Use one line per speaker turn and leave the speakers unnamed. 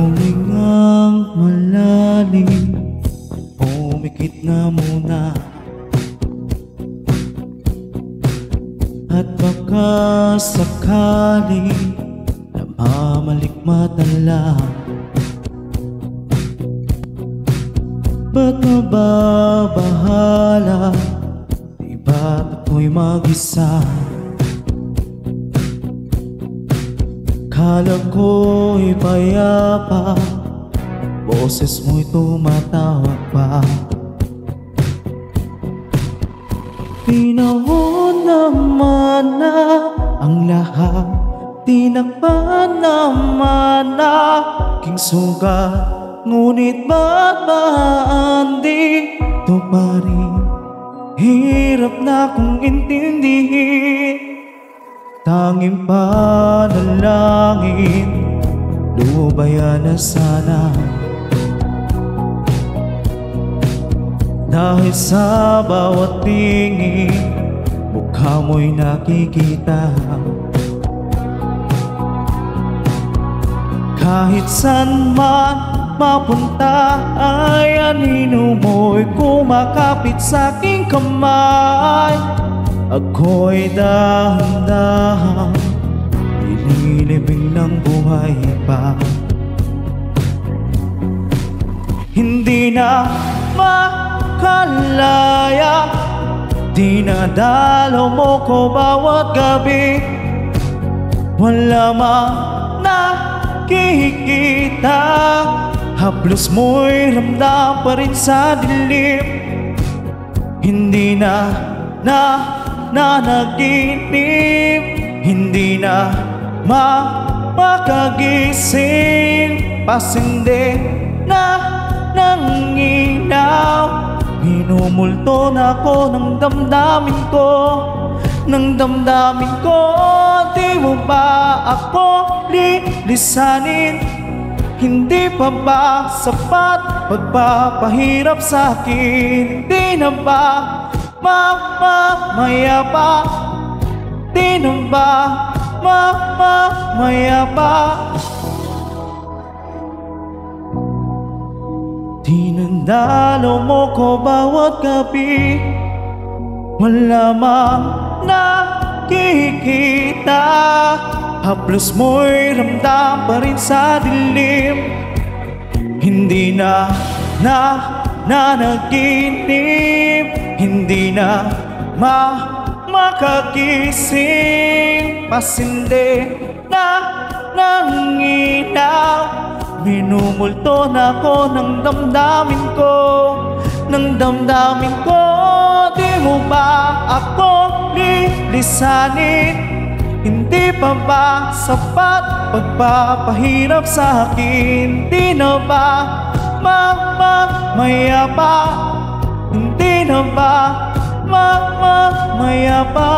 Humingang malalim, pumikit na muna, at baka sakali namamalikmata lang. Ba't mababahala? Di ba't ako'y mag-isa? Kala ko'y payapa, boses mo'y tumatawag pa. Pinahon naman na ang lahat, tinakpan naman na aking sugat. Ngunit ba't ba andito pa rin? Hirap na kong intindihin. Tanging panalangin, lubayan na sana. Dahil sa bawat tingin, mukha mo'y nakikita. Kahit saan man mapunta ay anino mo'y kumakapit sa aking kamay. Ako'y dahan-dahan nililibing ng buhay pa. Hindi na makalaya, dinadalaw mo ko bawat gabi. Wala mang nakikita, haplos mo'y ramdam pa rin sa dilim. Hindi na nanaginip, hindi na makagising. Pasindi na nanginaw, minumulto na ako ng damdamin ko, ng damdamin ko. Di mo ba ako lilisanin? Hindi pa ba sapat pagpapahirap sa akin? Di na ba mamamaya pa? Di na ba mamamaya pa? Dinadalaw mo ko bawat gabi, wala mang nakikita, haplos mo'y ramdam pa rin sa dilim. Hindi na nanaginip, hindi na makagising. Pasindi na nanginaw, minumulto na ako ng damdamin ko, ng damdamin ko. Di mo ba ako lilisanin? Hindi pa ba sapat pagpapahirap sa akin? Di na ba mamamaya pa? Hindi na ba mamamaya pa?